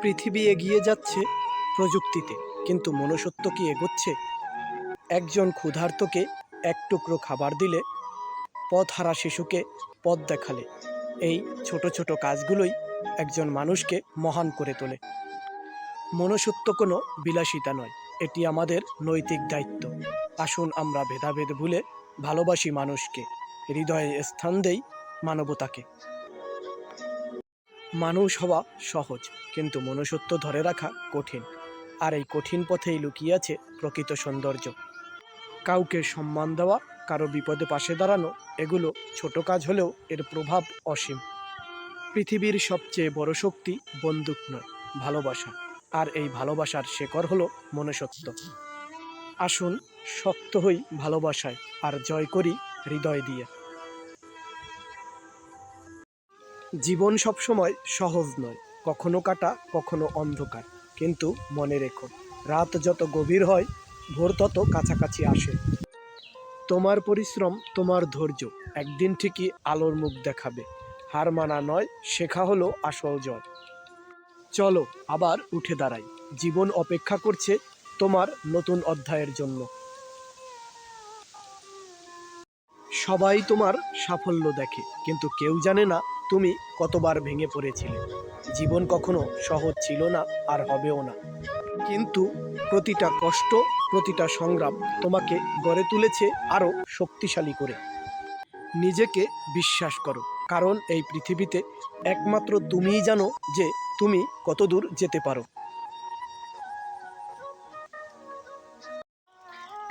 পৃথিবী এগিয়ে যাচ্ছে প্রযুক্তিতে, কিন্তু মনুষ্যত্ব কি এগোচ্ছে? একজন ক্ষুধার্তকে এক টুকরো খাবার দিলে, পথহারা শিশুকে পথ দেখালে, এই ছোট ছোট কাজগুলোই একজন মানুষকে মহান করে তোলে। মনুষ্যত্ব কোনো বিলাসিতা নয়, এটি আমাদের নৈতিক দায়িত্ব। আসুন আমরা ভেদাভেদ ভুলে ভালোবাসি মানুষকে, হৃদয়ে স্থান দেই মানবতাকে। মানুষ হওয়া সহজ, কিন্তু মনুষ্যত্ব ধরে রাখা কঠিন। আর এই কঠিন পথেই লুকিয়ে আছে প্রকৃত সৌন্দর্য। কাউকে সম্মান দেওয়া, কারো বিপদে পাশে দাঁড়ানো, এগুলো ছোট কাজ হলেও এর প্রভাব অসীম। পৃথিবীর সবচেয়ে বড় শক্তি বন্দুক নয়, ভালোবাসা। আর এই ভালোবাসার শেকড় হলো মনুষ্যত্ব। আসুন শক্ত হই ভালোবাসায়, আর জয় করি হৃদয় দিয়ে। জীবন সবসময় সহজ নয়, কখনো কাটা, কখনো অন্ধকার। কিন্তু মনে রেখো, রাত যত গভীর হয়, ভোর তত কাছাকাছি আসে। তোমার পরিশ্রম, তোমার ধৈর্য একদিন ঠিকই আলোর মুখ দেখাবে। হার মানা নয়, শেখা হলো আসল জয়। চলো আবার উঠে দাঁড়াই, জীবন অপেক্ষা করছে তোমার নতুন অধ্যায়ের জন্য। সবাই তোমার সাফল্য দেখে, কিন্তু কেউ জানে না তুমি কতবার ভেঙে পড়েছিলে। জীবন কখনো সহজ ছিল না, আর হবেও না। কিন্তু প্রতিটা কষ্ট, প্রতিটা সংগ্রাম তোমাকে গড়ে তুলেছে আরো শক্তিশালী করে। নিজেকে বিশ্বাস করো, কারণ এই পৃথিবীতে একমাত্র তুমিই জানো যে তুমি কতদূর যেতে পারো।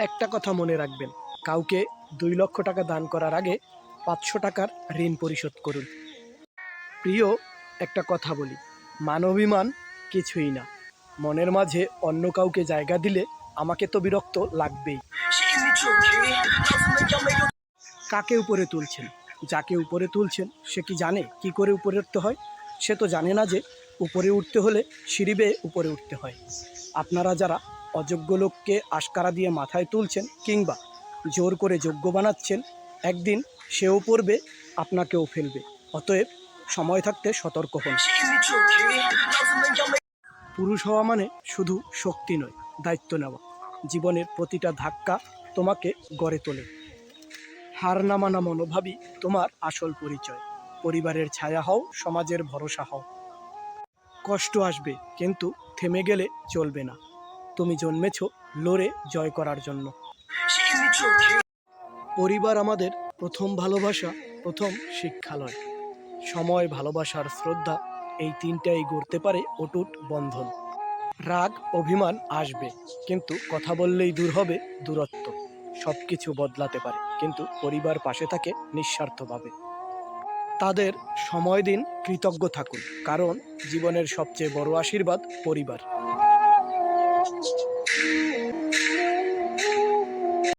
একটা কথা মনে রাখবেন, কাউকে 2 লক্ষ টাকা দান করার আগে 500 টাকার ঋণ পরিশোধ করুন। প্রিয়, একটা কথা বলি, মানবিমান কিছুই না। মনের মাঝে অন্য কাউকে জায়গা দিলে আমাকে তো বিরক্ত লাগবেই। কাকে উপরে তুলছেন? যাকে উপরে তুলছেন সে কি জানে কি করে উপরে উঠতে হয়? সে তো জানে না যে উপরে উঠতে হলে সিঁড়ি বেয়ে উপরে উঠতে হয়। আপনারা যারা অযোগ্য লোককে আশকারা দিয়ে মাথায় তুলছেন কিংবা জোর করে যোগ্য বানাচ্ছেন, একদিন সেও পড়বে, আপনাকেও ফেলবে। অতএব সময় থাকতে সতর্ক হন। পুরুষ হওয়া মানে শুধু শক্তি নয়, দায়িত্ব নেওয়া। জীবনের প্রতিটা ধাক্কা তোমাকে গড়ে তোলে। হার না মানা মনোভাবই তোমার আসল পরিচয়। পরিবারের ছায়া হও, সমাজের ভরসা হও। কষ্ট আসবে, কিন্তু থেমে গেলে চলবে না। তুমি জন্মেছ লড়ে জয় করার জন্য। পরিবার আমাদের প্রথম ভালোবাসা, প্রথম শিক্ষালয়। সময়, ভালোবাসার শ্রদ্ধা, এই তিনটাই গড়তে পারে অটুট বন্ধন। রাগ, অভিমান আসবে, কিন্তু কথা বললেই দূর হবে দূরত্ব। সব কিছু বদলাতে পারে, কিন্তু পরিবার পাশে থাকে নিঃস্বার্থভাবে। তাদের সময় দিন, কৃতজ্ঞ থাকুন, কারণ জীবনের সবচেয়ে বড় আশীর্বাদ পরিবার।